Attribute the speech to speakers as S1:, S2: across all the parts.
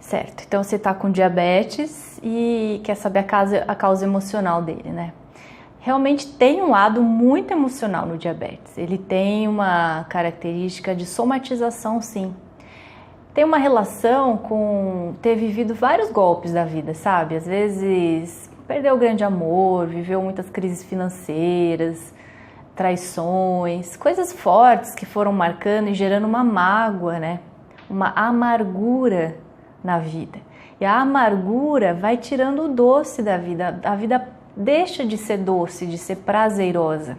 S1: Certo, então você está com diabetes e quer saber a causa emocional dele, né? Realmente tem um lado muito emocional no diabetes. Ele tem uma característica de somatização, sim. Tem uma relação com ter vivido vários golpes da vida, sabe? Às vezes perdeu o grande amor, viveu muitas crises financeiras, traições, coisas fortes que foram marcando e gerando uma mágoa, né? Uma amargura na vida. E a amargura vai tirando o doce da vida. A vida deixa de ser doce, de ser prazerosa.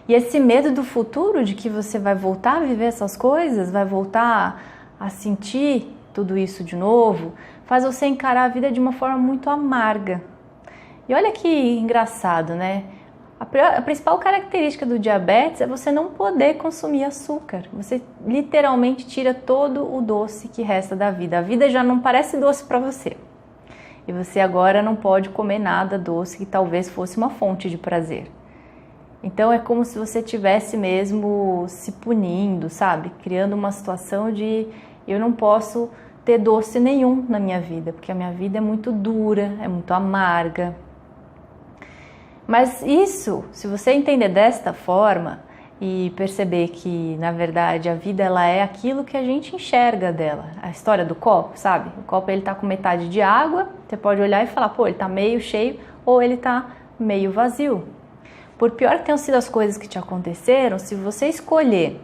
S1: E esse medo do futuro, de que você vai voltar a viver essas coisas, vai voltar a sentir tudo isso de novo, faz você encarar a vida de uma forma muito amarga. E olha que engraçado, né? A principal característica do diabetes é você não poder consumir açúcar. Você literalmente tira todo o doce que resta da vida. A vida já não parece doce para você. E você agora não pode comer nada doce que talvez fosse uma fonte de prazer. Então é como se você estivesse mesmo se punindo, sabe? Criando uma situação de eu não posso ter doce nenhum na minha vida, porque a minha vida é muito dura, é muito amarga. Mas isso, se você entender desta forma e perceber que, na verdade, a vida ela é aquilo que a gente enxerga dela. A história do copo, sabe? O copo ele tá com metade de água, você pode olhar e falar, pô, ele tá meio cheio ou ele tá meio vazio. Por pior que tenham sido as coisas que te aconteceram, se você escolher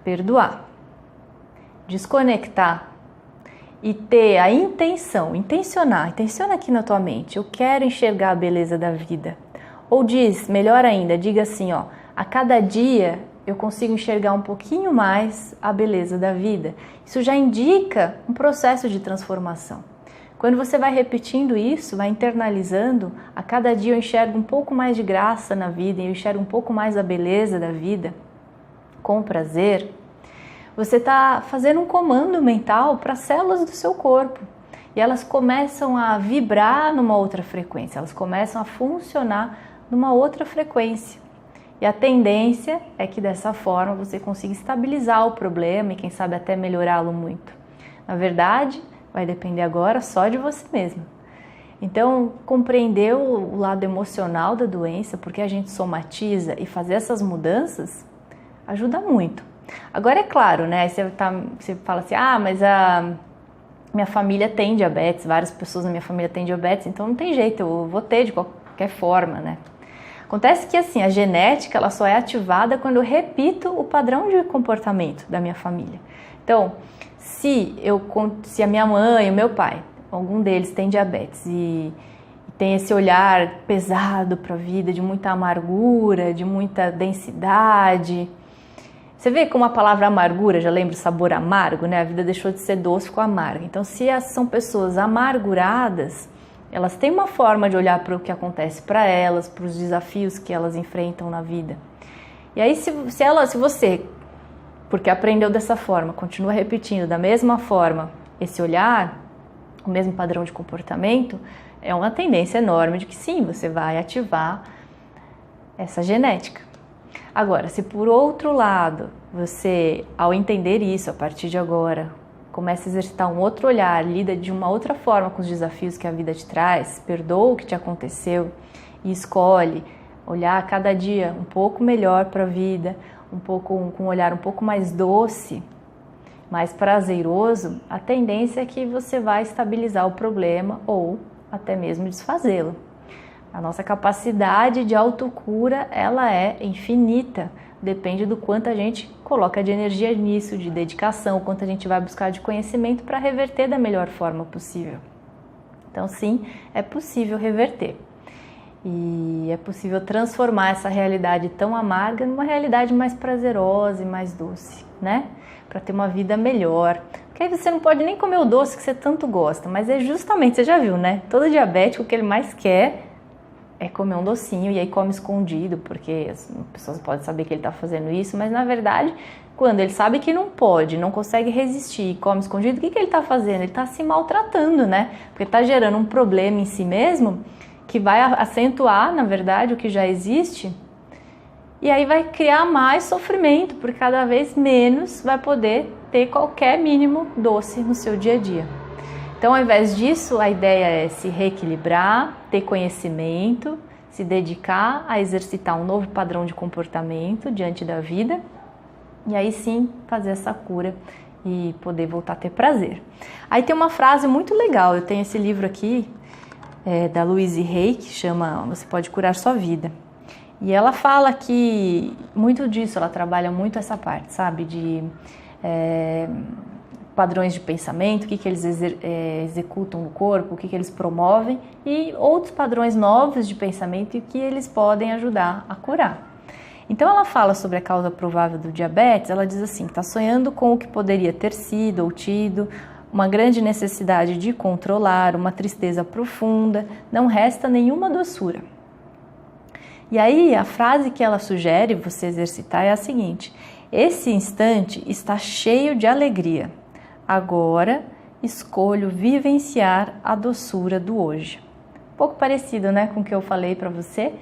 S1: perdoar, desconectar e ter a intenciona aqui na tua mente, eu quero enxergar a beleza da vida. Ou diz, melhor ainda, diga assim, ó, a cada dia eu consigo enxergar um pouquinho mais a beleza da vida. Isso já indica um processo de transformação. Quando você vai repetindo isso, vai internalizando, a cada dia eu enxergo um pouco mais de graça na vida, eu enxergo um pouco mais a beleza da vida, com prazer, você está fazendo um comando mental para as células do seu corpo. E elas começam a vibrar numa outra frequência, elas começam a funcionar numa outra frequência. E a tendência é que dessa forma você consiga estabilizar o problema e quem sabe até melhorá-lo muito. Na verdade, vai depender agora só de você mesmo. Então, compreender o lado emocional da doença, porque a gente somatiza e fazer essas mudanças, ajuda muito. Agora é claro, né? Você fala assim, mas a minha família tem diabetes, várias pessoas na minha família têm diabetes, então não tem jeito, eu vou ter de qualquer forma, né? Acontece que assim, a genética ela só é ativada quando eu repito o padrão de comportamento da minha família. Então, se a minha mãe, o meu pai, algum deles tem diabetes e tem esse olhar pesado para a vida, de muita amargura, de muita densidade. Você vê como a palavra amargura, já lembra o sabor amargo, né? A vida deixou de ser doce, ficou amarga. Então, se são pessoas amarguradas, elas têm uma forma de olhar para o que acontece para elas, para os desafios que elas enfrentam na vida. E aí, se você, porque aprendeu dessa forma, continua repetindo da mesma forma esse olhar, o mesmo padrão de comportamento, é uma tendência enorme de que sim, você vai ativar essa genética. Agora, se por outro lado, você, ao entender isso, a partir de agora, começa a exercitar um outro olhar, lida de uma outra forma com os desafios que a vida te traz, perdoa o que te aconteceu e escolhe olhar cada dia um pouco melhor para a vida, com um olhar um pouco mais doce, mais prazeroso, a tendência é que você vai estabilizar o problema ou até mesmo desfazê-lo. A nossa capacidade de autocura, ela é infinita, depende do quanto a gente coloca de energia nisso, de dedicação, o quanto a gente vai buscar de conhecimento para reverter da melhor forma possível. Então sim, é possível reverter. E é possível transformar essa realidade tão amarga numa realidade mais prazerosa e mais doce, né? Para ter uma vida melhor. Porque aí você não pode nem comer o doce que você tanto gosta, mas é justamente, você já viu, né? Todo diabético, o que ele mais quer é comer um docinho e aí come escondido, porque as pessoas podem saber que ele está fazendo isso, mas na verdade, quando ele sabe que não pode, não consegue resistir e come escondido, o que ele está fazendo? Ele está se maltratando, né? Porque está gerando um problema em si mesmo que vai acentuar, na verdade, o que já existe e aí vai criar mais sofrimento, porque cada vez menos vai poder ter qualquer mínimo doce no seu dia a dia. Então, ao invés disso, a ideia é se reequilibrar, ter conhecimento, se dedicar a exercitar um novo padrão de comportamento diante da vida e aí sim fazer essa cura e poder voltar a ter prazer. Aí tem uma frase muito legal, eu tenho esse livro aqui da Louise Hay, que chama Você Pode Curar Sua Vida. E ela fala que muito disso, ela trabalha muito essa parte, sabe, de padrões de pensamento, o que eles executam no corpo, o que eles promovem e outros padrões novos de pensamento e o que eles podem ajudar a curar. Então ela fala sobre a causa provável do diabetes, ela diz assim, está sonhando com o que poderia ter sido ou tido, uma grande necessidade de controlar, uma tristeza profunda, não resta nenhuma doçura. E aí a frase que ela sugere você exercitar é a seguinte, esse instante está cheio de alegria, agora escolho vivenciar a doçura do hoje. Um pouco parecido, né, com o que eu falei para você.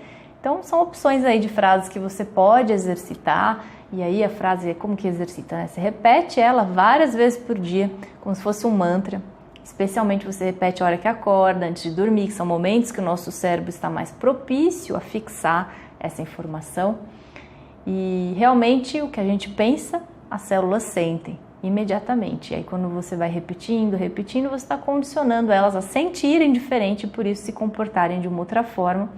S1: Então, são opções aí de frases que você pode exercitar, e aí a frase é como que exercita, né? Você repete ela várias vezes por dia, como se fosse um mantra, especialmente você repete a hora que acorda, antes de dormir, que são momentos que o nosso cérebro está mais propício a fixar essa informação, e realmente o que a gente pensa, as células sentem imediatamente, e aí quando você vai repetindo, você está condicionando elas a sentirem diferente e por isso se comportarem de uma outra forma,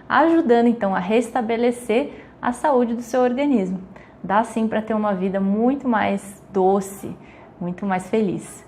S1: ajudando então a restabelecer a saúde do seu organismo. Dá sim para ter uma vida muito mais doce, muito mais feliz.